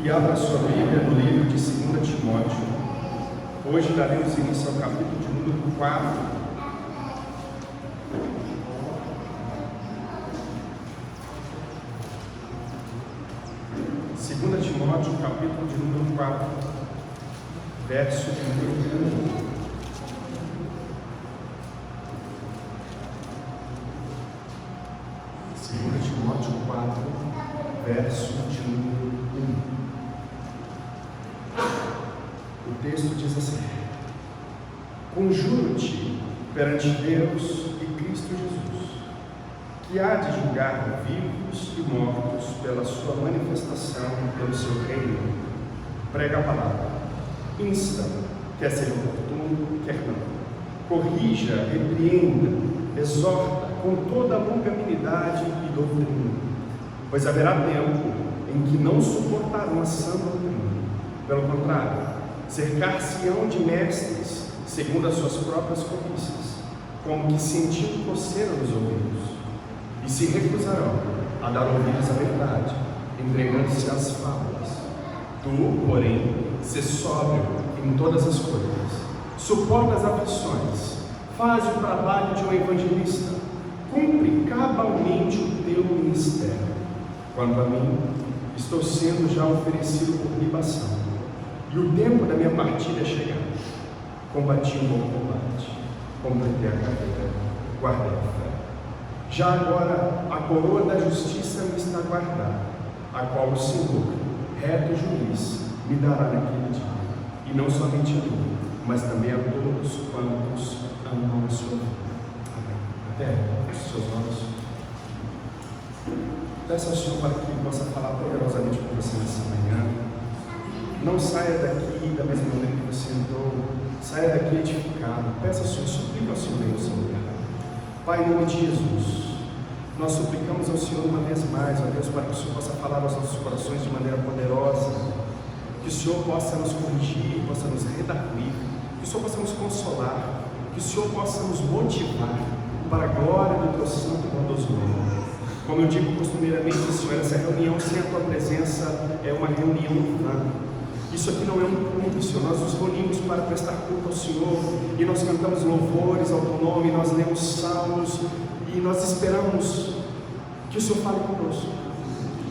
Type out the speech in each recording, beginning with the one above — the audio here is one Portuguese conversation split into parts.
E abra sua Bíblia no livro de 2 Timóteo. Hoje daremos início ao capítulo de número 4. Segunda Timóteo, capítulo de número 4, verso de número 1. Timóteo 4, verso de número 1. O texto diz assim: Conjuro-te perante Deus e Cristo Jesus, que há de julgar vivos e mortos pela sua manifestação e pelo seu reino. Prega a palavra, insta, quer seja oportuno, quer não. Corrija, repreenda, exorta com toda a longanimidade e doutrina, pois haverá tempo em que não suportarão a sã doutrina. Pelo contrário, cercar-se-ão de mestres segundo as suas próprias cobiças, como que sentindo coceira nos ouvidos, e se recusarão a dar ouvidos à verdade, entregando-se às fábulas. Tu, porém, sê sóbrio em todas as coisas, suporta as aflições, faz o trabalho de um evangelista, cumpre cabalmente o teu ministério. Quanto a mim, estou sendo já oferecido por libação, e o tempo da minha partida é chegado. Combati o bom combate, completei a carreira, guardei a fé. Já agora a coroa da justiça me está guardada, a qual o Senhor, reto juiz, me dará naquele dia, e não somente a mim, mas também a todos quantos amam a sua vida. Até os seus olhos. Peça ao Senhor para que Ele possa falar poderosamente com você nessa manhã. Não saia daqui da mesma maneira que você entrou. Saia daqui edificado. Peça ao Senhor, suplica ao Senhor em seu lugar. Pai, em nome de Jesus, nós suplicamos ao Senhor uma vez mais, ó Deus, para que o Senhor possa falar aos nossos corações de maneira poderosa. Que o Senhor possa nos corrigir, possa nos redarguir. Que o Senhor possa nos consolar. Que o Senhor possa nos motivar para a glória do teu santo e bondoso nome. Como eu digo costumeiramente, Senhor, essa reunião sem a tua presença é uma reunião vã. Isso aqui não é um culto, Senhor. Nós nos reunimos para prestar culto ao Senhor e nós cantamos louvores ao teu nome, nós lemos salmos e nós esperamos que o Senhor fale conosco.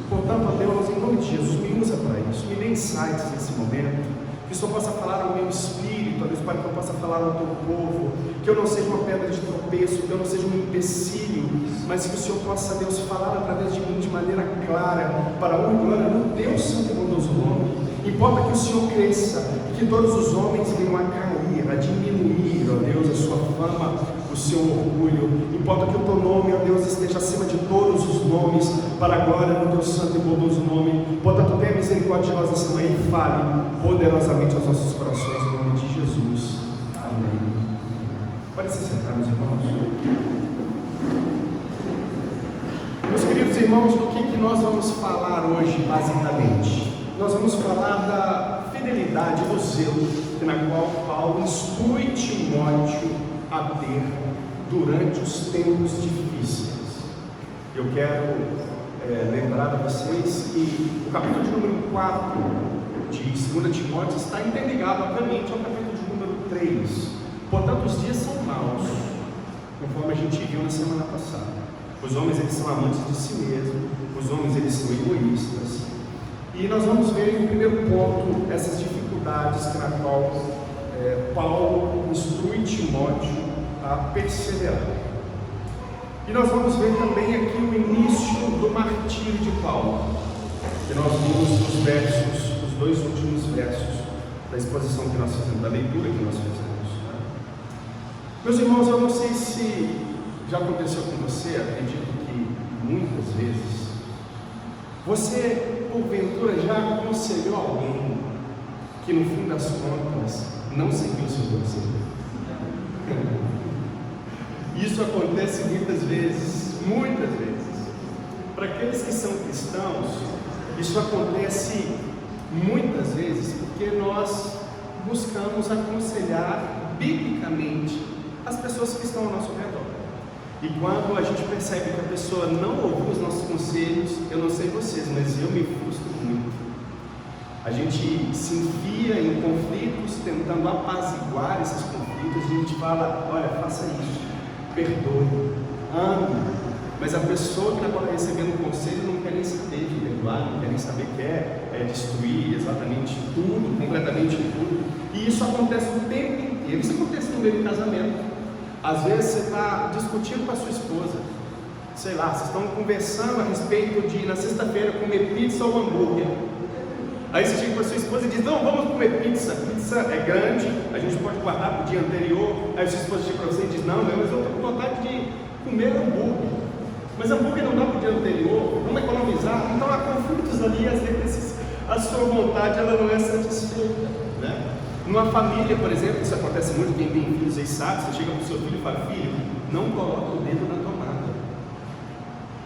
Portanto, ó Deus, em nome de Jesus, me usa para isso, me dê insights nesse momento. Que o Senhor possa falar ao meu espírito, ó Deus, para que eu possa falar ao teu povo, que eu não seja uma pedra de tropeço, que eu não seja um empecilho, mas que o Senhor possa, Deus, falar através de mim de maneira clara, para a honra e glória do teu santo e bondoso nome. Importa que o Senhor cresça e que todos os homens venham a cair, a diminuir, ó Deus, a sua fama, o seu orgulho. Importa que o teu nome, ó Deus, esteja acima de todos os nomes, para a glória do teu santo e bondoso nome. Portanto, tenha misericórdia de nós essa manhã e fale poderosamente aos nossos corações, em nome de Jesus. Amém. Pode se sentar, meus irmãos. Meus queridos irmãos, do que nós vamos falar hoje, basicamente? Nós vamos falar da fidelidade, do zelo, na qual Paulo instrui Timóteo a ter durante os tempos difíceis. Eu quero lembrar a vocês que o capítulo de número 4 de 2 Timóteo está interligado, obviamente, ao capítulo de número 3. Portanto, os dias são maus, conforme a gente viu na semana passada. Os homens, eles são amantes de si mesmos, os homens, eles são egoístas. E nós vamos ver, em primeiro ponto, essas dificuldades na qual Paulo instrui Timóteo a perseverar. E nós vamos ver também aqui o início do martírio de Paulo, que nós vimos nos versos, os dois últimos versos da exposição que nós fizemos, da leitura que nós fizemos. Meus irmãos, eu não sei se já aconteceu com você, acredito que muitas vezes, você, porventura, já aconselhou alguém que, no fim das contas, não seguiu o seu conselho? Isso acontece muitas vezes. Para aqueles que são cristãos, isso acontece muitas vezes porque nós buscamos aconselhar biblicamente as pessoas que estão ao nosso redor. E quando a gente percebe que a pessoa não ouviu os nossos conselhos, eu não sei vocês, mas eu me frustro muito. A gente se enfia em conflitos, tentando apaziguar esses conflitos, e a gente fala, olha, faça isso, perdoe, ame. Mas a pessoa que está recebendo o conselho não quer nem saber de perdoar, não quer nem saber, quer destruir exatamente tudo, completamente tudo. E isso acontece o tempo inteiro. Isso acontece no meio do casamento. Às vezes você está discutindo com a sua esposa, sei lá, vocês estão conversando a respeito de, na sexta-feira, comer pizza ou hambúrguer. Aí você chega para a sua esposa e diz, não, vamos comer pizza. Pizza é grande, a gente pode guardar para o dia anterior. Aí a sua esposa chega para você e diz, não, mas eu estou com vontade de comer hambúrguer. Mas hambúrguer não dá para o dia anterior, vamos economizar. Então há conflitos ali, às vezes a sua vontade ela não é satisfeita, né? Numa família, por exemplo, isso acontece muito, quem tem filhos aí sabe, você chega para o seu filho e fala, filho, não coloca o dedo na tomada.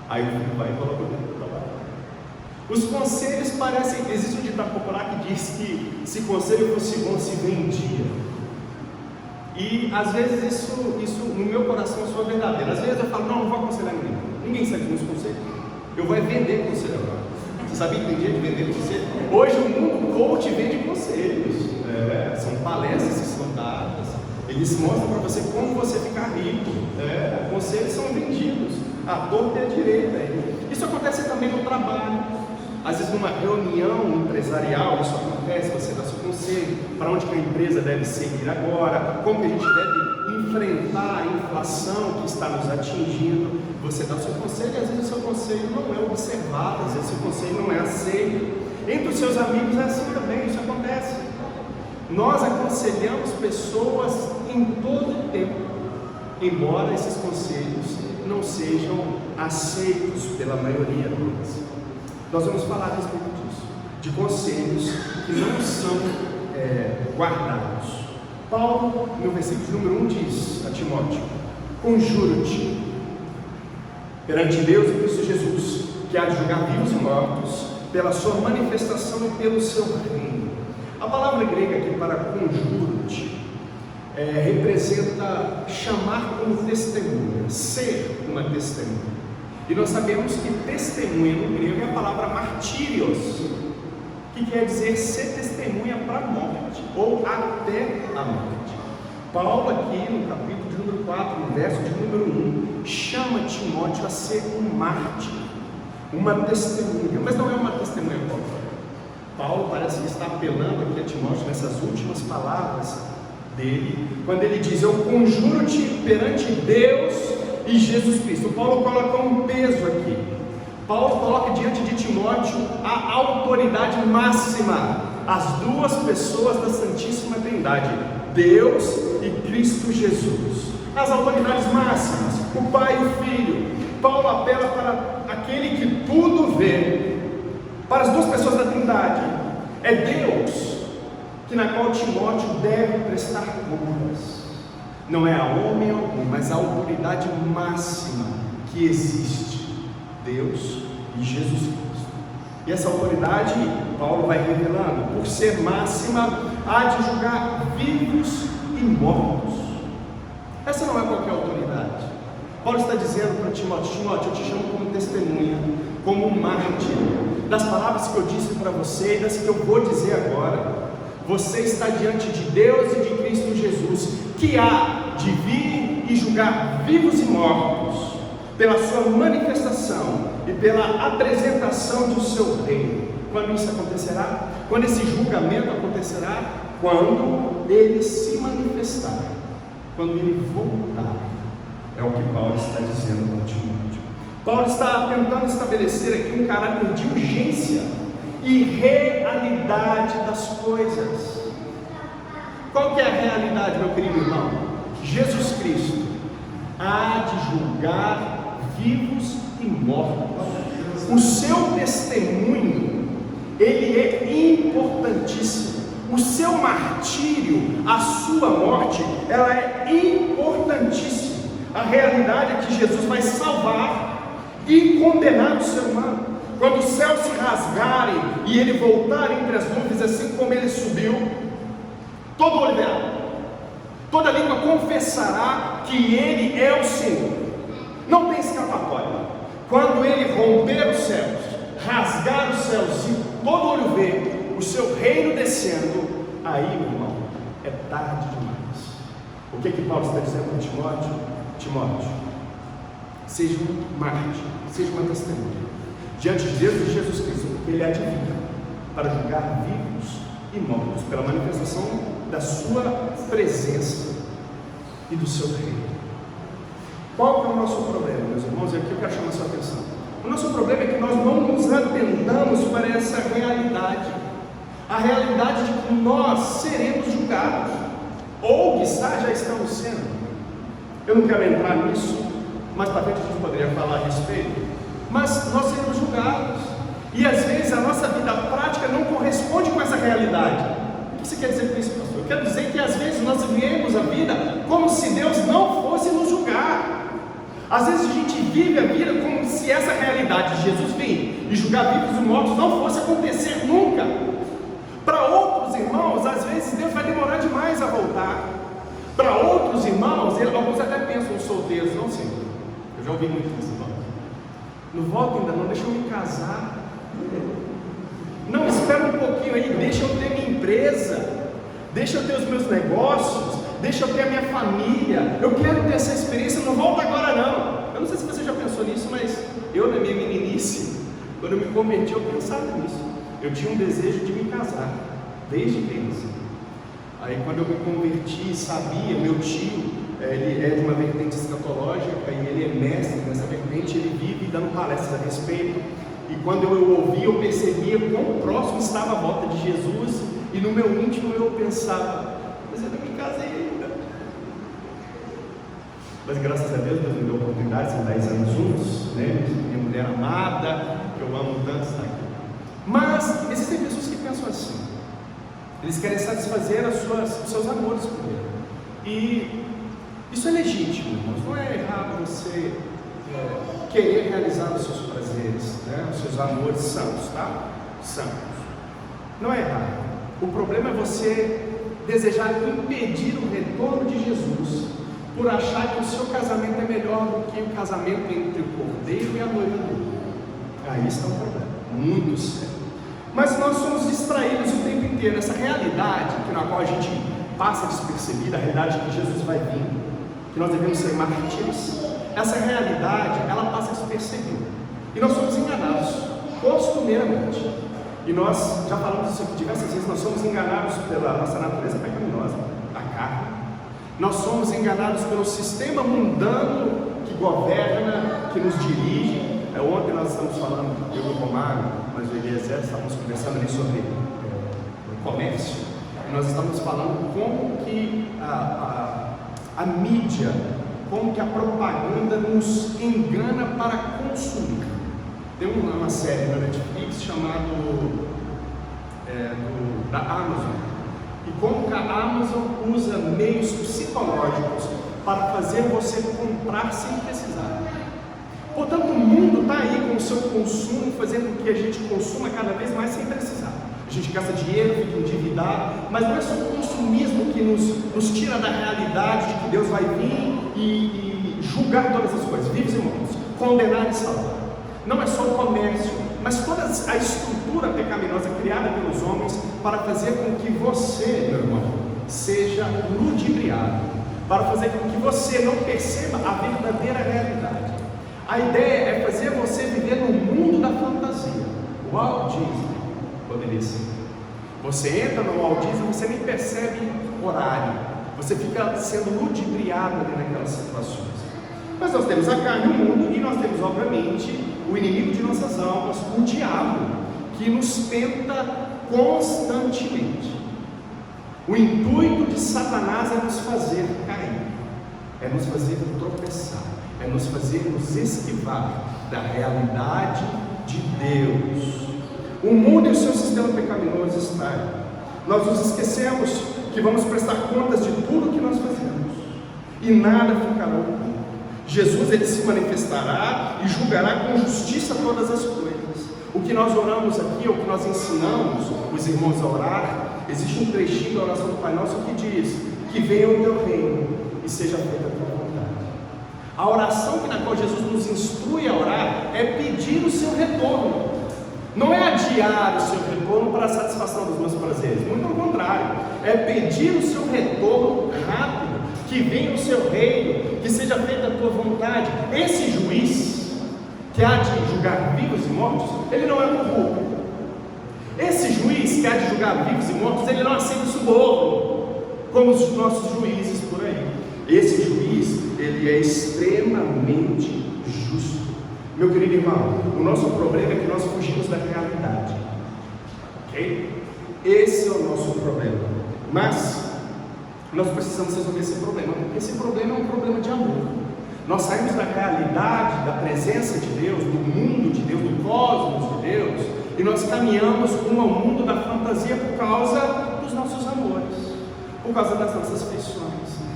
Aí o filho vai e coloca o dedo na tomada. Os conselhos parecem, existe um ditado popular que diz que se conselho fosse bom, se vendia. E às vezes isso no meu coração soa verdadeiro. Às vezes eu falo, não vou aconselhar ninguém. Ninguém sabe dos conselhos. Eu vou vender conselho agora. Você sabia que tem dia de vender conselho? Hoje o mundo coach vende conselhos. São palestras que são dadas. Eles mostram para você como você ficar rico. Conselhos são vendidos. A torta e a direita. Isso acontece também no trabalho. Às vezes numa reunião empresarial, isso acontece, você dá seu conselho, para onde que a empresa deve seguir agora, como que a gente deve enfrentar a inflação que está nos atingindo. Você dá o seu conselho e às vezes o seu conselho não é observado, às vezes o seu conselho não é aceito. Entre os seus amigos é assim também, isso acontece. Nós aconselhamos pessoas em todo o tempo, embora esses conselhos não sejam aceitos pela maioria delas. Nós vamos falar a respeito disso, de conselhos que não são guardados. Paulo, no versículo número 1, diz a Timóteo: conjuro-te perante Deus e Cristo Jesus, que há de julgar vivos e mortos, pela sua manifestação e pelo seu reino. A palavra grega aqui para conjuro-te representa chamar como testemunha, ser uma testemunha. E nós sabemos que testemunha no grego é a palavra martírios, que quer dizer ser testemunha para a morte, ou até a morte. Paulo aqui no capítulo de número 4, no verso de número 1, chama Timóteo a ser um mártir, uma testemunha, mas não é uma testemunha qualquer. Paulo parece que está apelando aqui a Timóteo nessas últimas palavras dele, quando ele diz: eu conjuro-te perante Deus e Jesus Cristo. Paulo coloca um peso aqui. Paulo coloca diante de Timóteo a autoridade máxima, as duas pessoas da Santíssima Trindade, Deus e Cristo Jesus, as autoridades máximas, o Pai e o Filho. Paulo apela para aquele que tudo vê, para as duas pessoas da Trindade. É Deus que na qual Timóteo deve prestar contas. Não é a homem algum, mas a autoridade máxima que existe, Deus e Jesus Cristo. E essa autoridade, Paulo vai revelando, por ser máxima, há de julgar vivos e mortos. Essa não é qualquer autoridade. Paulo está dizendo para Timóteo: Timóteo, eu te chamo como testemunha, como um mártir, das palavras que eu disse para você e das que eu vou dizer agora. Você está diante de Deus e de Cristo Jesus, que há de vir e julgar vivos e mortos, pela sua manifestação e pela apresentação do seu reino. Quando isso acontecerá? Quando esse julgamento acontecerá? Quando ele se manifestar, quando ele voltar. É o que Paulo está dizendo para Timóteo. Paulo está tentando estabelecer aqui um caráter de urgência e realidade das coisas. Qual que é a realidade, meu querido irmão? Jesus Cristo há de julgar vivos e mortos. O seu testemunho, ele é importantíssimo. O seu martírio, a sua morte, ela é importantíssima. A realidade é que Jesus vai salvar e condenar o ser humano. Quando os céus se rasgarem e ele voltar entre as nuvens, assim como ele subiu, todo olho verá, toda língua confessará que ele é o Senhor. Não tem escapatória. Quando ele romper os céus, rasgar os céus e todo olho ver, o seu reino descendo, aí, meu irmão, é tarde demais. O que Paulo está dizendo para Timóteo? Timóteo, seja um mártir, seja uma testemunha diante de Deus e de Jesus Cristo, porque Ele há de vir para julgar vivos e mortos pela manifestação da sua presença e do seu reino. Qual que é o nosso problema, meus irmãos? E aqui eu quero chamar a sua atenção. O nosso problema é que nós não nos atentamos para essa realidade, a realidade de que nós seremos julgados, ou quizá já estamos sendo. Eu não quero entrar nisso, mas para frente a gente poderia falar a respeito, mas nós seremos julgados, e às vezes a nossa vida prática não corresponde com essa realidade. O que você quer dizer com isso, pastor? Eu quero dizer que às vezes nós vivemos a vida como se Deus não fosse nos julgar. Às vezes a gente vive a vida como se essa realidade de Jesus vir e julgar vivos e mortos não fosse acontecer nunca. Para outros irmãos, às vezes Deus vai demorar demais a voltar. Para outros irmãos, alguns até pensam, solteiros, não sei, eu já ouvi muito isso, irmão. Não volta ainda não, deixa eu me casar. Não, espera um pouquinho aí, deixa eu ter minha empresa, deixa eu ter os meus negócios, deixa eu ter a minha família, eu quero ter essa experiência, não volta agora não. Eu não sei se você já pensou nisso, mas eu na minha meninice, quando eu me converti, eu pensava nisso. Eu tinha um desejo de me casar, desde criança. Aí quando eu me converti, sabia, meu tio, ele é de uma vertente escatológica e ele é mestre nessa vertente, ele vive dando palestras a respeito. E quando eu ouvi, eu percebia quão próximo estava a volta de Jesus, e no meu íntimo eu pensava, mas eu não me casei ainda. Mas graças a Deus me deu oportunidade, são 10 anos juntos, né? Minha mulher amada, que eu amo tanto, está aqui. Mas existem pessoas que pensam assim, eles querem satisfazer os seus amores por Ele. E isso é legítimo, irmãos, não é errado você querer realizar os seus prazeres, né? Os seus amores santos, tá? Santos. Não é errado. O problema é você desejar impedir o retorno de Jesus por achar que o seu casamento é melhor do que o casamento entre o cordeiro e a noiva dele. Aí está o problema, muito sério. Mas nós somos distraídos o tempo inteiro. Essa realidade na qual a gente passa despercebida, a realidade que Jesus vai vir, que nós devemos ser mártires, essa realidade, ela passa despercebida. E nós somos enganados, costumeiramente. E nós já falamos isso aqui diversas vezes, nós somos enganados pela nossa natureza pecaminosa, a carne. Nós somos enganados pelo sistema mundano que governa, que nos dirige. Ontem nós estamos falando, eu e o Romário, mas o Eliezer, estávamos conversando ali sobre o comércio. E nós estamos falando como que a mídia, como que a propaganda nos engana para consumir. Tem uma série na Netflix chamada da Amazon, e como que a Amazon usa meios psicológicos para fazer você comprar sem precisar. Portanto, o mundo está aí com o seu consumo, fazendo com que a gente consuma cada vez mais sem precisar. A gente gasta dinheiro, fica endividado, mas não é só o consumismo que nos tira da realidade de que Deus vai vir e julgar todas as coisas, vivos e mortos, condenar e salvar. Não é só o comércio, mas toda a estrutura pecaminosa criada pelos homens para fazer com que você, meu irmão, seja ludibriado, para fazer com que você não perceba a verdadeira realidade. A ideia é fazer você viver no mundo da fantasia. O Walt Disney poderia ser. Você entra no Walt Disney, você nem percebe horário, você fica sendo ludibriado ali naquelas situações. Mas nós temos a carne, o mundo, e nós temos, obviamente, o inimigo de nossas almas, o diabo, que nos tenta constantemente. O intuito de Satanás é nos fazer cair, é nos fazer tropeçar, é nos fazer nos esquivar da realidade de Deus. O mundo e o seu sistema pecaminoso está aí. Nós nos esquecemos que vamos prestar contas de tudo que nós fazemos, e nada ficará oculto. Jesus, ele se manifestará e julgará com justiça todas as coisas. O que nós oramos aqui, o que nós ensinamos os irmãos a orar, existe um trechinho da oração do Pai Nosso que diz: que venha o teu reino e seja feita a tua vontade. A oração na qual Jesus nos instrui a orar é pedir o seu retorno, não é adiar o seu retorno para satisfazer satisfação dos meus prazeres. Muito ao contrário, é pedir o seu retorno rápido, que venha o seu reino, que seja feita a tua vontade. Esse juiz que há de julgar vivos e mortos, ele não é corrupto. Esse juiz que há de julgar vivos e mortos, ele não aceita suborno, como os nossos juízes por aí. Esse juiz, ele é extremamente justo. Meu querido irmão, o nosso problema é que nós fugimos da realidade, ok? Esse é o nosso problema. Mas nós precisamos resolver esse problema, porque esse problema é um problema de amor. Nós saímos da realidade, da presença de Deus, do mundo de Deus, do cosmos de Deus, e nós caminhamos rumo ao mundo da fantasia por causa dos nossos amores, por causa das nossas feições.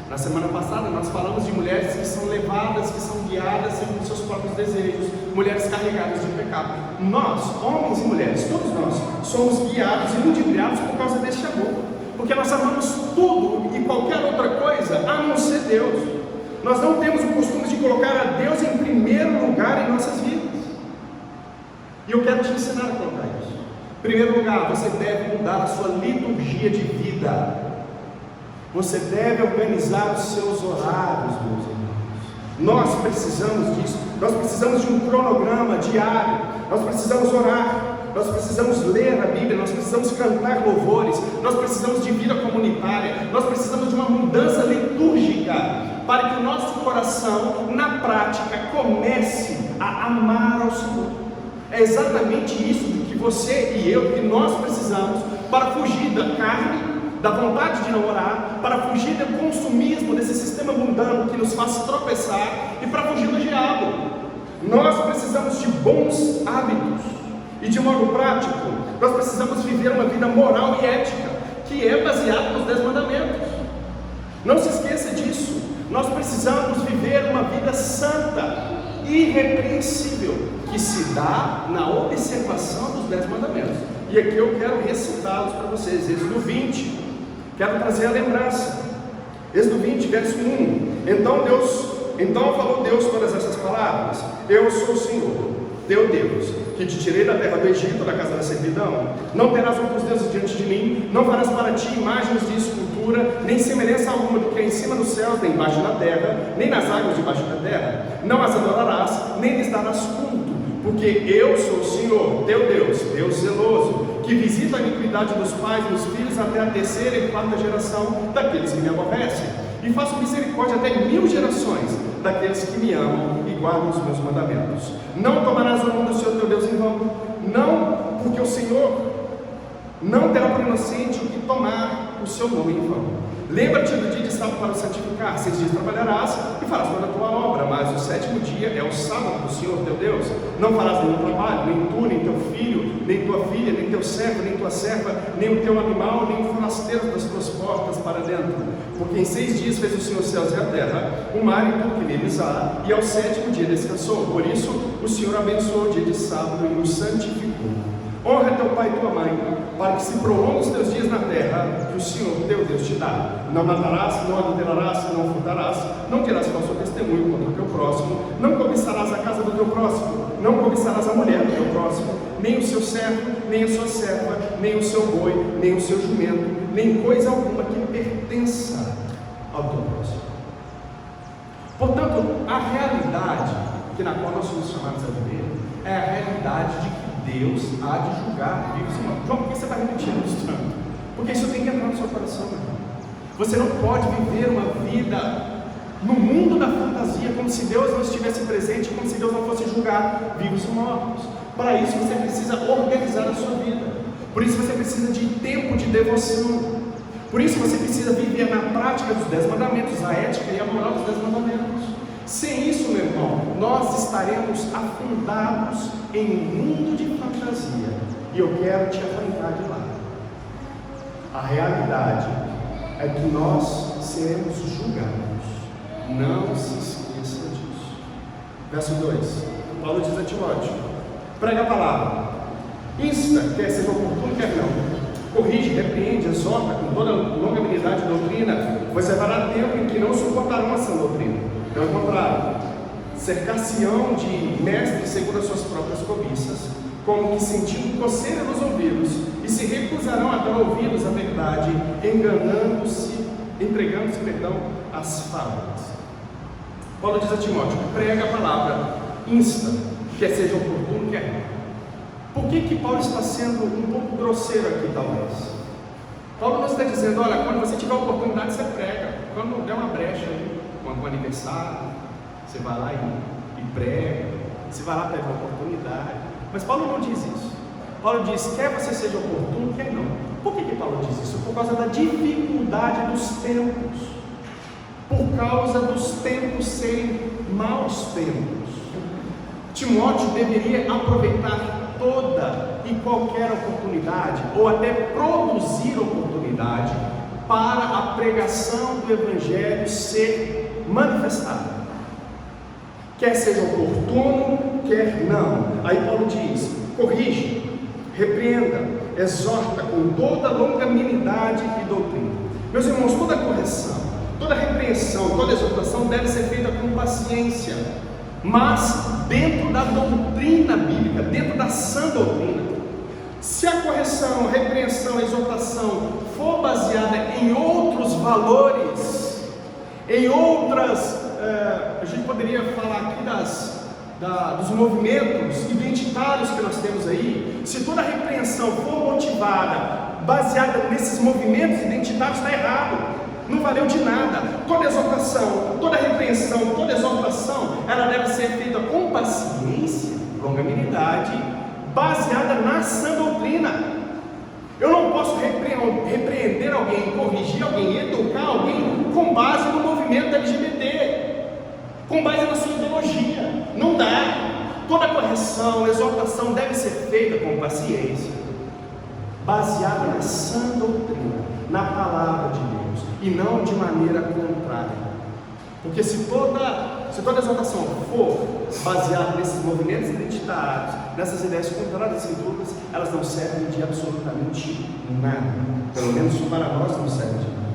Na semana passada nós falamos de mulheres que são levadas, que são guiadas segundo seus próprios desejos, mulheres carregadas de pecado. Nós, homens e mulheres, todos nós, somos guiados e ludibriados por causa deste amor, porque nós amamos tudo e qualquer outra coisa a não ser Deus. Nós não temos o costume de colocar a Deus em primeiro lugar em nossas vidas. E eu quero te ensinar a colocar isso. Em primeiro lugar, você deve mudar a sua liturgia de vida. Você deve organizar os seus horários, meus irmãos. Nós precisamos disso. Nós precisamos de um cronograma diário. Nós precisamos orar. Nós precisamos ler a Bíblia. Nós precisamos cantar louvores. Nós precisamos de vida comunitária. Nós precisamos de uma mudança litúrgica para que o nosso coração, na prática, comece a amar ao Senhor. É exatamente isso que você e eu, que nós precisamos para fugir da carne, da vontade de não orar, para fugir do consumismo, desse sistema mundano que nos faz tropeçar, e para fugir do diabo. Nós precisamos de bons hábitos, e de modo prático, nós precisamos viver uma vida moral e ética, que é baseada nos 10 mandamentos. Não se esqueça disso. Nós precisamos viver uma vida santa, irrepreensível, que se dá na observação dos 10 mandamentos. E aqui eu quero recitá-los para vocês. Êxodo 20, quero trazer a lembrança. Êxodo 20, verso 1. Então falou Deus todas essas palavras: Eu sou o Senhor, teu Deus, que te tirei da terra do Egito, da casa da servidão. Não terás outros deuses diante de mim. Não farás para ti imagens de escultura, nem semelhança alguma do que é em cima dos céus, nem embaixo da terra, nem nas águas debaixo da terra. Não as adorarás, nem lhes darás culto, porque eu sou o Senhor, teu Deus, Deus zeloso, que visita a iniquidade dos pais e dos filhos até a 3ª e 4ª geração daqueles que me aborrecem, e faço misericórdia até 1000 gerações daqueles que me amam e guardam os meus mandamentos. Não tomarás o nome do Senhor teu Deus em vão, não, porque o Senhor não terá por inocente o que tomar o seu nome em vão. Lembra-te do dia de sábado para o santificar. 6 dias trabalharás e farás toda a tua obra, mas o 7º dia é o sábado do Senhor teu Deus. Não farás nenhum trabalho, nem tu, nem teu filho, nem tua filha, nem teu servo, nem tua serva, nem o teu animal, nem o forasteiro das tuas portas para dentro. Porque em 6 dias fez o Senhor os céus e a terra, o mar e tudo que neles há, e ao 7º dia descansou. Por isso o Senhor abençoou o dia de sábado e o santificou. Honra teu pai e tua mãe, para que se prolongue os teus dias na terra que o Senhor teu Deus te dá. Não matarás, não adulterarás, não furtarás, não terás falso testemunho contra o teu próximo, não cobiçarás a casa do teu próximo, não cobiçarás a mulher do teu próximo, nem o seu servo, nem a sua serva, nem o seu boi, nem o seu jumento, nem coisa alguma que pertença ao teu próximo. Portanto, a realidade na qual nós somos chamados a viver é a realidade de que Deus há de julgar vivos e mortos. João, por que você está repetindo isso tanto? Porque isso tem que entrar no seu coração, meu irmão. Você não pode viver uma vida no mundo da fantasia, como se Deus não estivesse presente, como se Deus não fosse julgar vivos e mortos. Para isso você precisa organizar a sua vida. Por isso você precisa de tempo de devoção. Por isso você precisa viver na prática dos 10 mandamentos, a ética e a moral dos 10 mandamentos. Sem isso, meu irmão, nós estaremos afundados em um mundo de fantasia. E eu quero te arrancar de lá. A realidade é que nós seremos julgados. Não se esqueça disso. Verso 2. Paulo diz a Timóteo: prega a palavra, insta, quer seja oportuno, quer não. Corrige, repreende, exorta com toda longanimidade e doutrina, pois haverá tempo em que não suportarão essa doutrina. Pelo contrário, cercar-se-ão de mestres segundo as suas próprias cobiças, como que sentindo coceira nos ouvidos, e se recusarão dão ouvidos à verdade, entregando-se, às fábulas. Paulo diz a Timóteo: prega a palavra, insta, quer seja oportuno, quer não. Por que Paulo está sendo um pouco grosseiro aqui, talvez? Paulo não está dizendo: olha, quando você tiver oportunidade, você prega. Quando der uma brecha aí, com aniversário, você vai lá e prega. Você vai lá pegar uma oportunidade. Mas Paulo não diz isso. Paulo diz: quer você seja oportuno, quer não. Por que Paulo diz isso? Por causa da dificuldade dos tempos. Por causa dos tempos serem maus tempos. Timóteo deveria aproveitar toda e qualquer oportunidade, ou até produzir oportunidade, para a pregação do Evangelho ser manifestada. Quer seja oportuno, quer não. Aí Paulo diz: corrige, repreenda, exorta com toda longanimidade e doutrina. Meus irmãos, toda correção, toda repreensão, toda exortação deve ser feita com paciência, mas dentro da doutrina bíblica, dentro da sã doutrina. Se a correção, a repreensão, a exortação for baseada em outros valores, em outras, a gente poderia falar aqui dos movimentos identitários que nós temos aí, se toda repreensão for motivada, baseada nesses movimentos identitários, está errado, não valeu de nada. Toda exortação, toda repreensão, toda exortação, ela deve ser feita com paciência, longanimidade, baseada na sã doutrina. Eu não posso repreender alguém, corrigir alguém, educar alguém com base no movimento LGBT, com base na sua ideologia. Não dá. Toda correção, exortação deve ser feita com paciência, baseada na sã doutrina, na palavra de Deus, e não de maneira contrária. Porque se toda exortação for baseada nesses movimentos identitários, nessas ideias contrárias e dúvidas, elas não servem de absolutamente nada. Pelo menos para nós não servem de nada.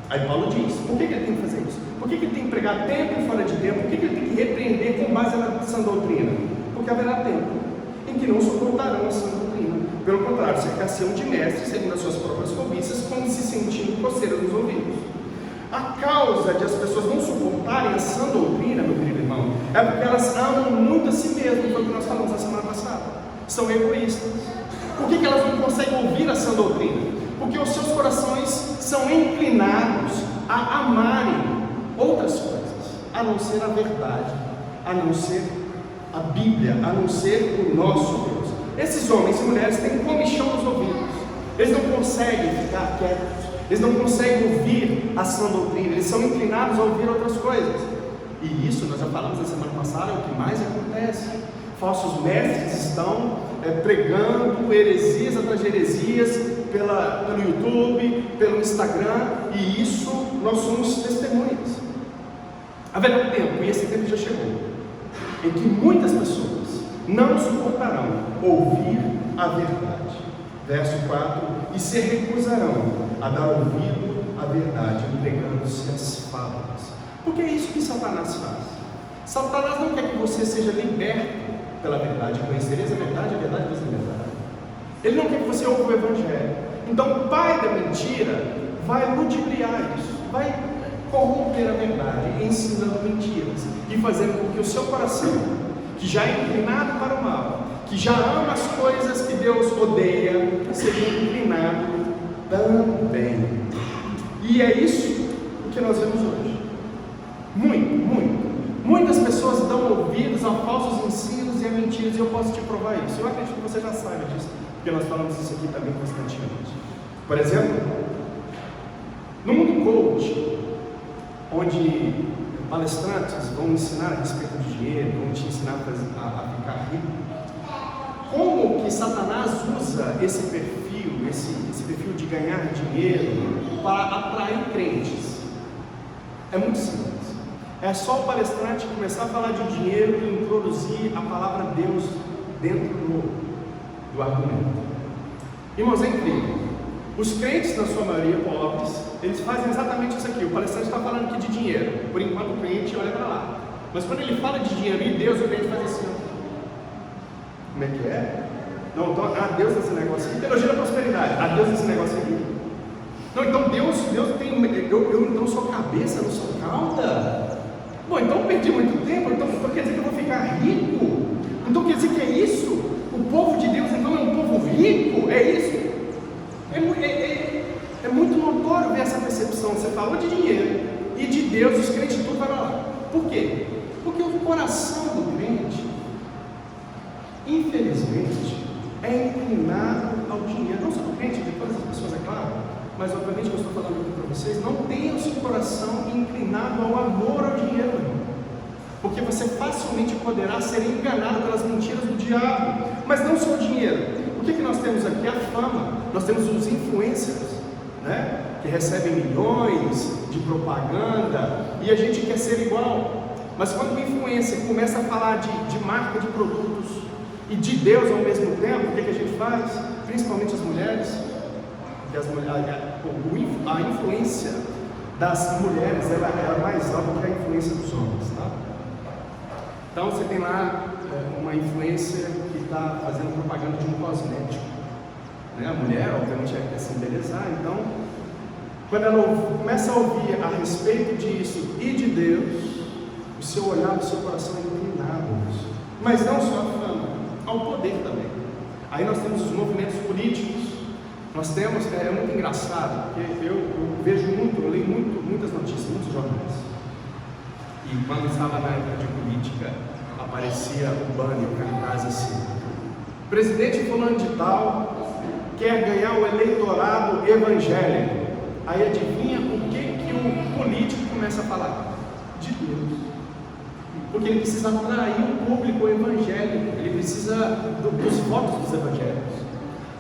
Aí Paulo diz: por que ele tem que fazer isso? Por que ele tem que pregar tempo e fora de tempo? Por que ele tem que repreender com base na sã doutrina? Porque haverá tempo em que não suportarão a sã doutrina. Pelo contrário, cercar-se-ão de mestres, segundo as suas próprias cobiças, como se sentindo coceira nos ouvidos. A causa de as pessoas não suportarem a sã doutrina, meu querido irmão, é porque elas amam muito a si mesmas, foi o que nós falamos na semana passada. São egoístas. Por que elas não conseguem ouvir a sã doutrina? Porque os seus corações são inclinados a amarem outras coisas, a não ser a verdade, a não ser a Bíblia, a não ser o nosso Deus. Esses homens e mulheres têm comichão nos ouvidos, eles não conseguem ficar quietos, eles não conseguem ouvir a sã doutrina, eles são inclinados a ouvir outras coisas. E isso, nós já falamos na semana passada, é o que mais acontece. Falsos mestres estão pregando heresias atrás de heresias pelo YouTube, pelo Instagram, e isso nós somos testemunhas. Haverá um tempo, e esse tempo já chegou, em que muitas pessoas não suportarão ouvir a verdade. Verso 4: e se recusarão a dar ouvido à verdade, entregando-se às fábulas. Porque é isso que Satanás faz. Satanás não quer que você seja liberto pela verdade. Conhecereis a verdade vos libertará. Ele não quer que você ouça o Evangelho. Então o pai da mentira vai ludibriar isso, vai corromper a verdade, ensinando mentiras e fazendo com que o seu coração, que já é inclinado para o mal, que já ama as coisas que Deus odeia, seja inclinado também. E é isso o que nós vemos hoje. Muitas pessoas dão ouvidos a falsos ensinos e a mentiras, e eu posso te provar isso. Eu acredito que você já saiba disso, porque nós falamos isso aqui também constantemente. Por exemplo, no mundo coach, onde palestrantes vão ensinar a respeito de dinheiro, vão te ensinar a ficar rico, como que Satanás usa esse perfil de ganhar dinheiro para atrair crentes? É muito simples. É só o palestrante começar a falar de dinheiro e introduzir a palavra Deus dentro do argumento. Irmãos, é incrível. Os crentes, na sua maioria pobres, eles fazem exatamente isso aqui. O palestrante está falando aqui de dinheiro. Por enquanto o cliente olha para lá. Mas quando ele fala de dinheiro e Deus, o cliente faz assim. Como é que é? Não, então, Deus nesse negócio aqui. Teologia da prosperidade. Deus nesse negócio aqui. eu então sou cabeça, não sou cauda? Bom, então eu perdi muito tempo, então quer dizer que eu vou ficar rico? Então quer dizer que é isso? O povo de Deus então é um povo rico? É isso? É muito notório ver essa percepção. Você falou de dinheiro e de Deus, os crentes tudo vai lá. Por quê? Porque o coração do crente, infelizmente, é inclinado ao dinheiro. Não só do crente, de todas as pessoas, é claro, mas obviamente que eu estou falando aqui para vocês, não tenha o seu coração inclinado ao amor ao dinheiro, irmão. Porque você facilmente poderá ser enganado pelas mentiras do diabo. Mas não só o dinheiro. O que nós temos aqui? A fama. Nós temos os influencers, né? Que recebem milhões de propaganda e a gente quer ser igual. Mas quando o influencer começa a falar de marca de produtos e de Deus ao mesmo tempo, o que a gente faz? Principalmente as mulheres, porque a influência das mulheres ela é mais alta que a influência dos homens, tá? Então você tem lá uma influência que está fazendo propaganda de um cosmético, né? A mulher obviamente quer se embelezar, então quando ela começa a ouvir a respeito disso e de Deus, o seu olhar, o seu coração é inclinado a isso. Mas não só a fama, ao poder também. Aí nós temos os movimentos políticos. Nós temos, é muito engraçado, porque eu vejo muito, eu leio muitas notícias, muitos jornais. E quando estava na época de política, aparecia o banner, o cartaz assim: presidente fulano de tal quer ganhar o eleitorado evangélico. Aí adivinha o que o político começa a falar? De Deus. Porque ele precisa atrair o público evangélico, ele precisa dos votos dos evangélicos.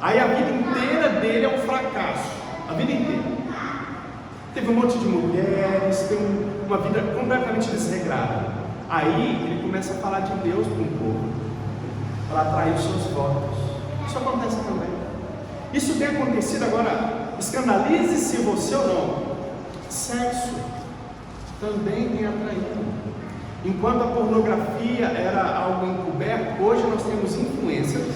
Aí a vida inteira dele é um fracasso, a vida inteira. Teve um monte de mulheres, tem uma vida completamente desregrada. Aí ele começa a falar de Deus para o povo, para atrair os seus votos. Isso acontece também. Isso tem acontecido agora, escandalize-se você ou não. Sexo também tem atraído. Enquanto a pornografia era algo encoberto, hoje nós temos influencers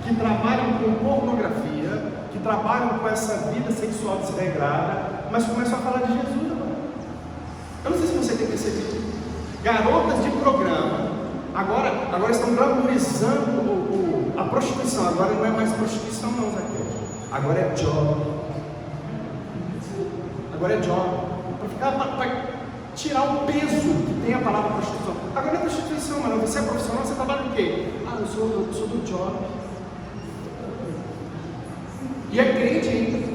que trabalham com pornografia, que trabalham com essa vida sexual desregrada, mas começam a falar de Jesus agora. Eu não sei se você tem percebido. Garotas de programa agora estão glamorizando a prostituição. Agora não é mais prostituição não, Zaqueu. Agora é job. Agora é job. Para tirar o peso que tem a palavra prostituição. Agora não é prostituição, mano. Você é profissional, você trabalha o quê? Ah, eu sou do job. E é crente ainda.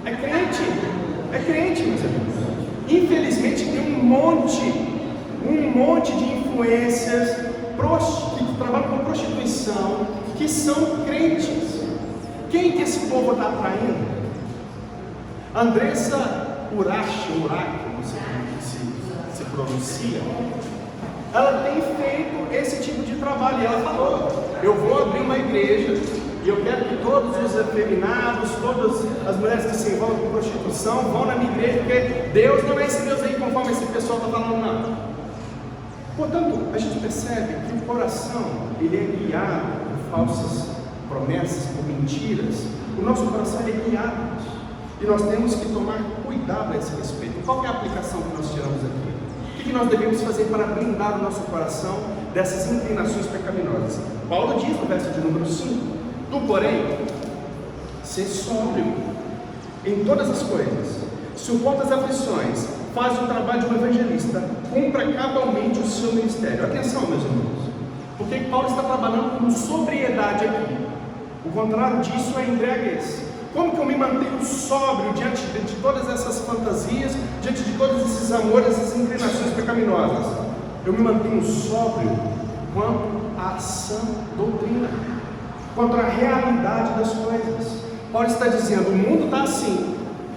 É crente, meus amigos. Infelizmente tem um monte de influências que trabalham com prostituição, que são crentes. Quem que esse povo está atraindo? Andressa Urach, não sei como se pronuncia, ela tem feito esse tipo de trabalho. E ela falou: eu vou abrir uma igreja e eu quero que todos os afeminados, todas as mulheres que se envolvem com prostituição vão na minha igreja, porque Deus não é esse Deus aí conforme esse pessoal está falando, não. Portanto, a gente percebe que o coração ele é guiado por falsas promessas, por mentiras. O nosso coração é guiado e nós temos que tomar cuidado a esse respeito. Qual é a aplicação que nós tiramos aqui? O que nós devemos fazer para blindar o nosso coração dessas inclinações pecaminosas? Paulo diz no verso de número 5: tu, porém, ser sóbrio em todas as coisas, suporta as aflições, faz o trabalho de um evangelista, cumpra cabalmente o seu ministério. Atenção, meus irmãos, porque Paulo está trabalhando com sobriedade aqui. O contrário disso é embriaguez. Como que eu me mantenho sóbrio diante de todas essas fantasias, diante de todos esses amores, essas inclinações pecaminosas? Eu me mantenho sóbrio quanto à sã doutrina, quanto à realidade das coisas. Paulo está dizendo: o mundo está assim,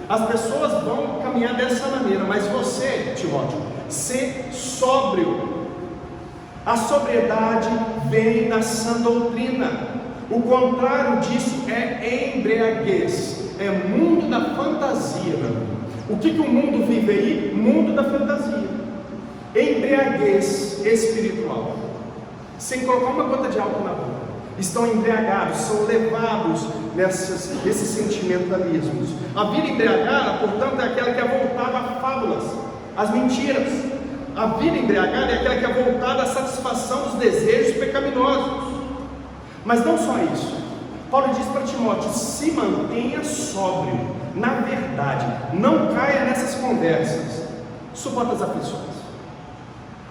as pessoas vão caminhar dessa maneira, mas você, Timóteo, ser sóbrio. A sobriedade vem da sã doutrina. O contrário disso é embriaguez, é mundo da fantasia, meu amigo. O que o mundo vive aí? Mundo da fantasia. Embriaguez espiritual, sem colocar uma gota de álcool na boca. Estão embriagados, são levados nesses sentimentalismos. A vida embriagada, portanto, é aquela que é voltada a fábulas, às mentiras. A vida embriagada é aquela que é voltada à satisfação dos desejos pecaminosos. Mas não só isso. Paulo diz para Timóteo: se mantenha sóbrio, na verdade, não caia nessas conversas, suporta as aflições.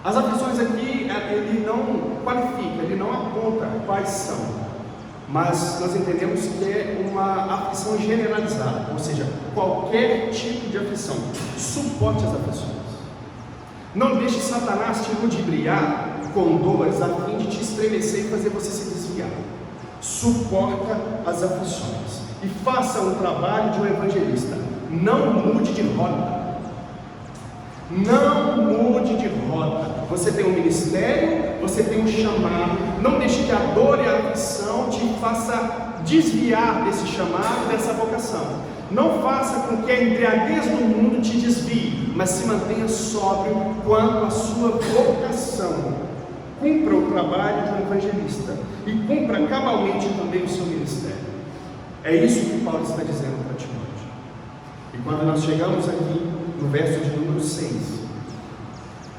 As aflições aqui, ele não qualifica, ele não aponta quais são, mas nós entendemos que é uma aflição generalizada, ou seja, qualquer tipo de aflição. Suporte as aflições. Não deixe Satanás te ludibriar com dores a fim de te estremecer e fazer você se desviar. Suporta as aflições e faça o trabalho de um evangelista. Não mude de rota. Não mude de rota. Você tem um ministério, você tem um chamado. Não deixe que a dor e a aflição te faça desviar desse chamado, dessa vocação. Não faça com que a embriaguez do mundo te desvie, mas se mantenha sóbrio quanto à sua vocação. Cumpra o trabalho de um evangelista e cumpra cabalmente também o seu ministério. É isso que Paulo está dizendo para Timóteo. E quando nós chegamos aqui no verso de número 6,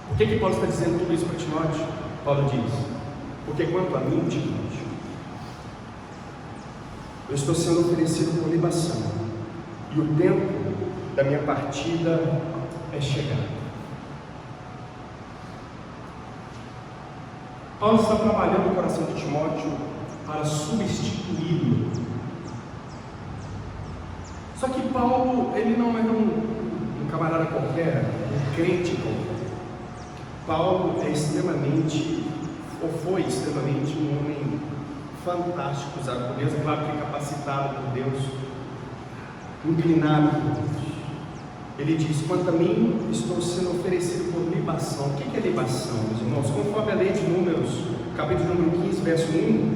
por que Paulo está dizendo tudo isso para Timóteo? Paulo diz: porque quanto a mim, Timóteo, eu estou sendo oferecido por libação, e o tempo da minha partida é chegado. Paulo está trabalhando o coração de Timóteo para substituí-lo. Só que Paulo, ele não é um camarada qualquer, um crente qualquer. Paulo é extremamente, ou foi extremamente, um homem fantástico, usado por Deus, claro que capacitado por Deus, inclinado por Deus. Ele diz: quanto a mim, estou sendo oferecido por libação. O que é libação, meus irmãos? Conforme a lei de Números, capítulo número 15, verso 1,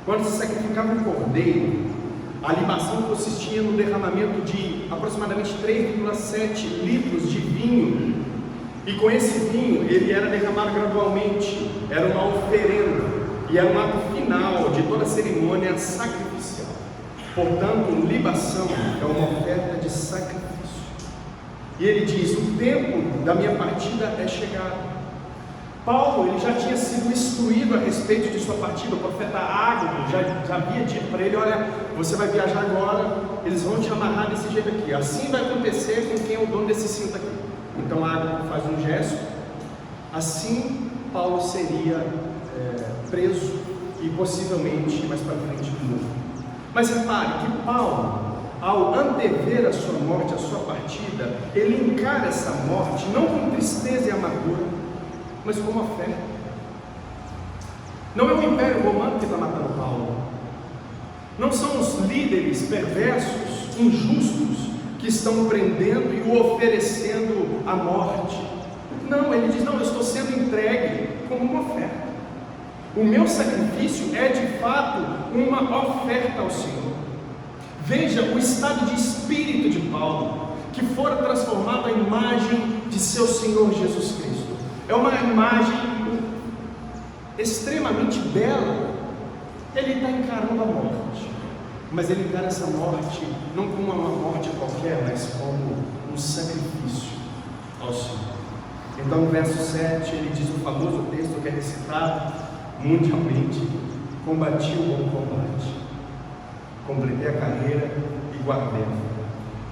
quando se sacrificava um cordeiro, a libação consistia no derramamento de aproximadamente 3,7 litros de vinho, e com esse vinho ele era derramado gradualmente, era uma oferenda, e era um ato final de toda a cerimônia sacrificial. Portanto, libação é uma oferta de sacrifício. E ele diz: o tempo da minha partida é chegado. Paulo, ele já tinha sido instruído a respeito de sua partida. O profeta Ágabo já havia dito para ele: olha, você vai viajar agora, eles vão te amarrar desse jeito aqui, assim vai acontecer com quem é o dono desse cinto aqui. Então Ágabo faz um gesto, assim Paulo seria preso e possivelmente mais para frente morto. Mas repare que Paulo, ao antever a sua morte, a sua partida, ele encara essa morte não com tristeza e amargura, mas com uma fé. Não é o Império Romano que está matando Paulo, não são os líderes perversos, injustos, que estão prendendo e o oferecendo a morte. Não, ele diz: não, eu estou sendo entregue como uma oferta. O meu sacrifício é de fato uma oferta ao Senhor. Veja o estado de espírito de Paulo, que fora transformado à imagem de seu Senhor Jesus Cristo. É uma imagem extremamente bela. Ele está encarando a morte, mas ele encara essa morte não como uma morte qualquer, mas como um sacrifício ao Senhor. Então no verso 7 ele diz o famoso texto que é recitado mundialmente: combati o bom combate, completei a carreira e guardei a fé.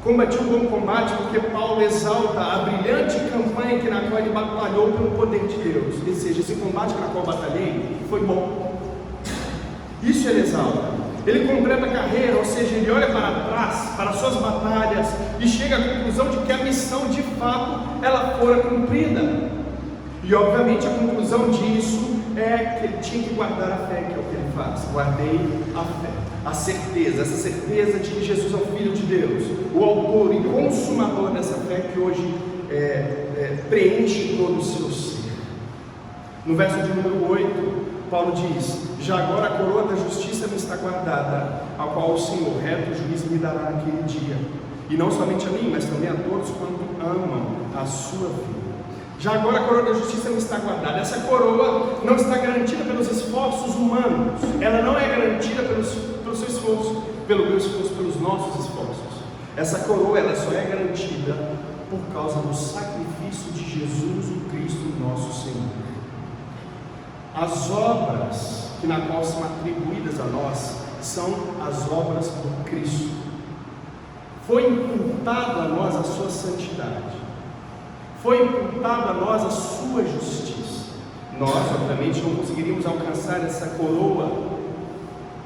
Combati o bom combate porque Paulo exalta a brilhante campanha na qual ele batalhou pelo poder de Deus. Ou seja, esse combate na qual batalhei foi bom. Isso ele exalta. Ele completa a carreira, ou seja, ele olha para trás, para as suas batalhas, e chega à conclusão de que a missão de fato ela fora cumprida. E obviamente a conclusão disso é que ele tinha que guardar a fé, que é o que ele faz. Guardei a fé, a certeza, essa certeza de que Jesus é o Filho de Deus, o autor e consumador dessa fé que hoje preenche todo o seu ser. No verso de número 8, Paulo diz: já agora a coroa da justiça me está guardada, a qual o Senhor, reto juiz, me dará naquele dia, e não somente a mim, mas também a todos quanto amam a sua vida. Já agora a coroa da justiça me está guardada. Essa coroa não está garantida pelos esforços humanos, ela não é garantida pelo seu esforço, pelo meu esforço, pelos nossos esforços. Essa coroa, ela só é garantida por causa do sacrifício de Jesus, o Cristo, nosso Senhor. As obras que na qual são atribuídas a nós são as obras do Cristo. Foi imputado a nós a sua santidade, foi imputado a nós a sua justiça. Nós, obviamente, não conseguiríamos alcançar essa coroa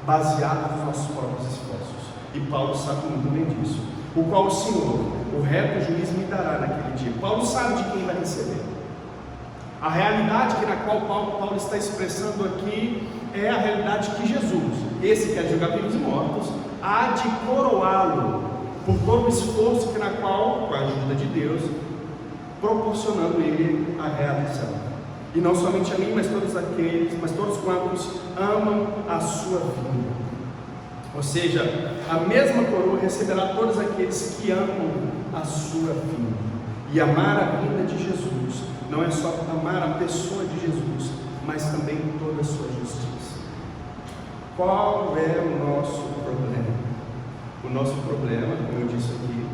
baseada nos nossos próprios esforços, e Paulo sabe muito bem disso, o qual o Senhor, o reto juiz, me dará naquele dia. Paulo sabe de quem vai receber. A realidade que na qual Paulo está expressando aqui é a realidade que Jesus, esse que é de julgar vivos e mortos, há de coroá-lo por todo o esforço que na qual, com a ajuda de Deus, proporcionando ele a realização. E não somente a mim, mas todos quantos amam a sua vinda. Ou seja, a mesma coroa receberá todos aqueles que amam a sua vinda. E amar a vinda de Jesus não é só amar a pessoa de Jesus, mas também toda a sua justiça. Qual é o nosso problema? O nosso problema, como eu disse aqui,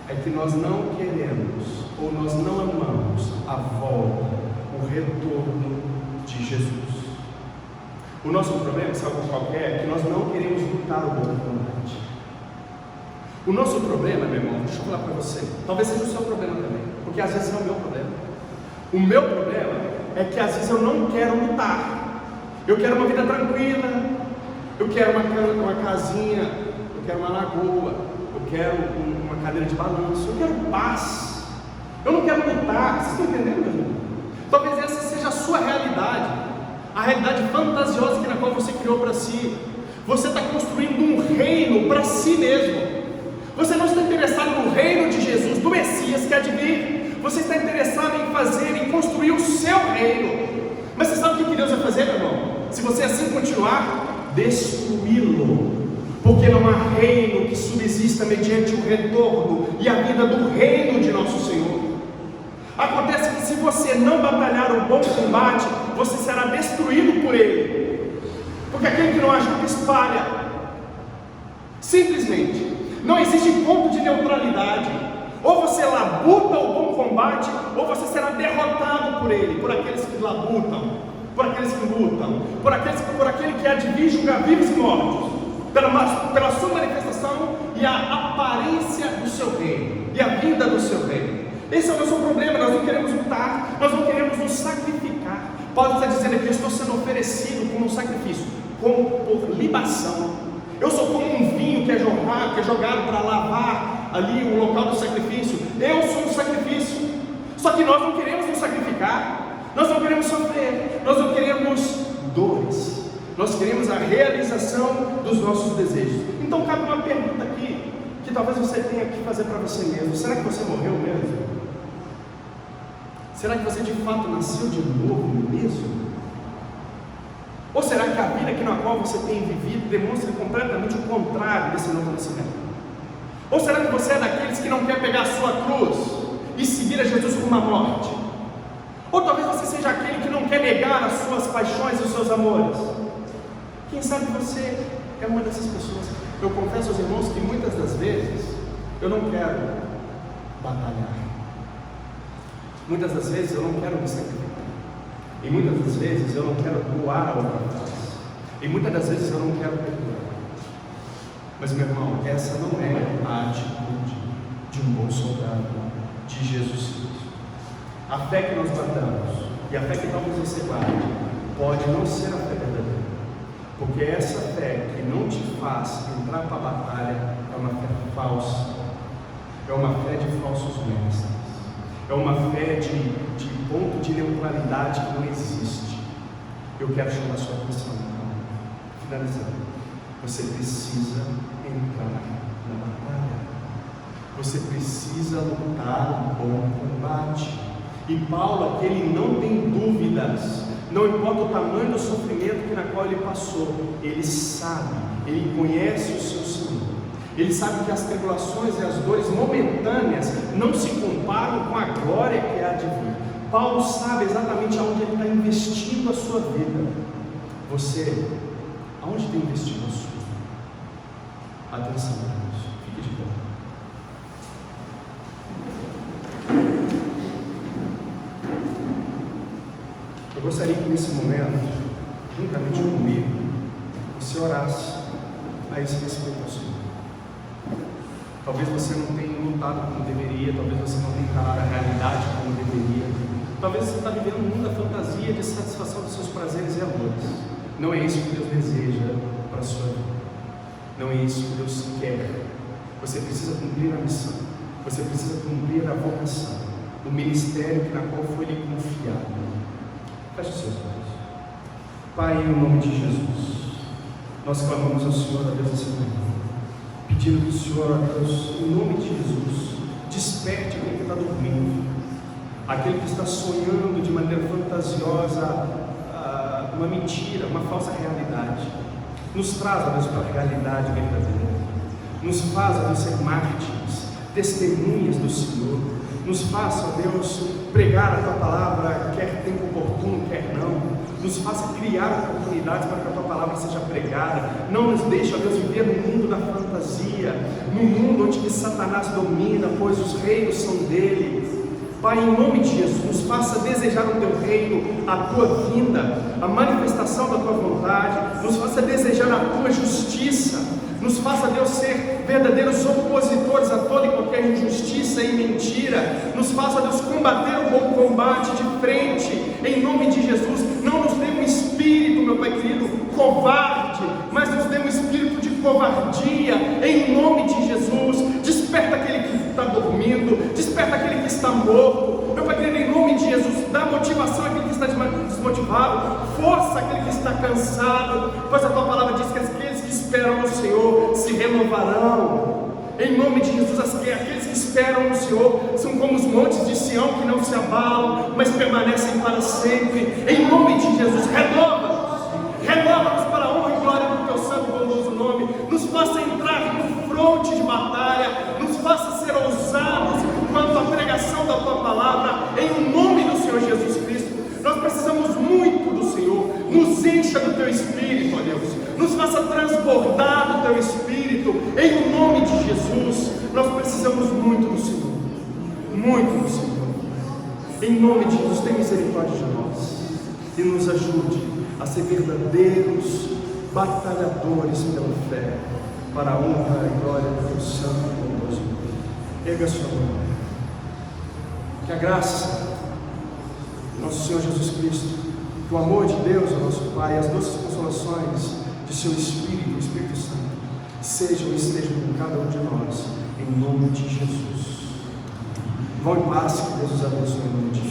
é que nós não queremos, ou nós não amamos a volta, o retorno de Jesus. O nosso problema, sabe qual é? Que nós não queremos lutar o bom combate. O nosso problema, meu irmão, deixa eu falar para você, talvez seja o seu problema também, porque às vezes é o meu problema. O meu problema é que às vezes eu não quero lutar. Eu quero uma vida tranquila, eu quero uma casinha, eu quero uma lagoa, eu quero uma cadeira de balanço, eu quero paz. Eu não quero lutar. Vocês estão entendendo, meu irmão? Talvez essa seja a sua realidade, a realidade fantasiosa que na qual você criou para si. Você está construindo um reino para si mesmo. Você não está interessado no reino de Jesus, do Messias que há de vir. Você está interessado em fazer, em construir o seu reino. Mas você sabe o que Deus vai fazer, meu irmão? Se você assim continuar, destruí-lo. Porque não há reino que subsista mediante o retorno e a vida do reino de nosso Senhor. Acontece que se você não batalhar o bom combate, você será destruído por ele. Porque aquele que não ajuda espalha. Simplesmente. Não existe ponto de neutralidade. Ou você labuta o bom combate, ou você será derrotado por ele, por aqueles que labutam, por aqueles que lutam, por aquele que há de vir julgar vivos e mortos, pela sua manifestação e a aparência do seu reino, e a vida do seu reino. Esse é o nosso problema. Nós não queremos lutar, nós não queremos nos sacrificar. Paulo está dizendo aqui: eu estou sendo oferecido como um sacrifício, como por libação. Eu sou como um vinho que é jogado para lavar ali o local do sacrifício. Eu sou um sacrifício. Só que nós não queremos nos sacrificar, nós não queremos sofrer, nós não queremos dores, nós queremos a realização dos nossos desejos. Então cabe uma pergunta aqui, que talvez você tenha que fazer para você mesmo: será que você morreu mesmo? Será que você de fato nasceu de novo mesmo? Ou será que a vida aqui na qual você tem vivido demonstra completamente o contrário desse novo nascimento? Ou será que você é daqueles que não quer pegar a sua cruz e seguir a Jesus rumo à morte? Ou talvez você seja aquele que não quer negar as suas paixões e os seus amores? Quem sabe você é uma dessas pessoas. Eu confesso aos irmãos que muitas das vezes eu não quero batalhar. Muitas das vezes eu não quero me sacrificar. E muitas das vezes eu não quero doar a outra face. E muitas das vezes eu não quero perdoar. Mas, meu irmão, essa não é a atitude de um bom soldado de Jesus Cristo. A fé que nós guardamos e a fé que talvez você guarde pode não ser a fé verdadeira. Porque essa fé que não te faz entrar para a batalha é uma fé falsa. É uma fé de falsos mestres. É uma fé de ponto de neutralidade que não existe. Eu quero chamar a sua atenção, então, finalizando. Você precisa entrar na batalha. Você precisa lutar um bom combate. E Paulo aqui, ele não tem dúvidas. Não importa o tamanho do sofrimento que na qual ele passou, ele sabe, ele conhece o seu Senhor. Ele sabe que as tribulações e as dores momentâneas não se comparam com a glória que há de vir. Paulo sabe exatamente aonde ele está investindo a sua vida. Você, aonde tem investido a sua? atenção a Deus. Fique de pé. Eu gostaria que nesse momento, juntamente comigo, você orasse a esse respeito ao Senhor. Talvez você não tenha lutado como deveria, talvez você não tenha encarado a realidade como deveria. Talvez você está vivendo um mundo da fantasia de satisfação dos seus prazeres e amores. Não é isso que Deus deseja para a sua vida. Não é isso que Deus quer. Você precisa cumprir a missão. Você precisa cumprir a vocação, o ministério na qual foi lhe confiado. Feche os seus olhos. Pai, em nome de Jesus, nós clamamos ao Senhor, a Deus, essa manhã, pedindo que o Senhor, a Deus, em nome de Jesus, desperte aquele que está dormindo, aquele que está sonhando de maneira fantasiosa uma mentira, uma falsa realidade. Nos traz, a Deus, para a realidade verdadeira. Nos faz, a Deus, ser mártires, testemunhas do Senhor. Nos faça, ó Deus, pregar a Tua palavra, quer tempo oportuno, quer não. Nos faça criar oportunidades para que a Tua palavra seja pregada. Não nos deixe, ó Deus, viver no mundo da fantasia, no mundo onde que Satanás domina, pois os reinos são dele. Pai, em nome de Jesus, nos faça desejar o Teu reino, a Tua vinda, a manifestação da Tua vontade. Nos faça desejar a Tua justiça. Nos faça, Deus, ser verdadeiros opositores a toda e qualquer injustiça e mentira. Nos faça, Deus, combater o bom combate de frente, em nome de Jesus. Não nos dê um espírito, meu Pai querido, covarde, mas nos dê um espírito de covardia, em nome de Jesus. Desperta aquele que está dormindo, desperta aquele que está morto, meu Pai querido, em nome de Jesus. Dá motivação àquele que está desmotivado, força àquele que está cansado, pois a Tua palavra diz que aqueles que esperam no Senhor se renovarão. Em nome de Jesus, aqueles que esperam no Senhor são como os montes de Sião que não se abalam, mas permanecem para sempre. Em nome de Jesus, renova-nos para a honra e glória do Teu santo e bondoso nome. Nos faça entrar no fronte de batalha, nos faça ser ousados quanto à pregação da Tua palavra, em nome do Senhor Jesus Cristo. Nós precisamos muito do Senhor. Nos encha do Teu Espírito, ó Deus. Nos faça transbordar do Teu Espírito, em nome de Jesus. Nós precisamos muito do Senhor, muito do Senhor. Em nome de Jesus, tenha misericórdia de nós e nos ajude a ser verdadeiros batalhadores pela fé, para a honra e glória do Teu santo e bondoso nome. Erga a sua mão. Que a graça do nosso Senhor Jesus Cristo, que o amor de Deus, o nosso Pai, e as doces consolações de Seu Espírito, o Espírito Santo, sejam e estejam com cada um de nós, em nome de Jesus. Vão em paz, que Deus os abençoe em nome de Jesus.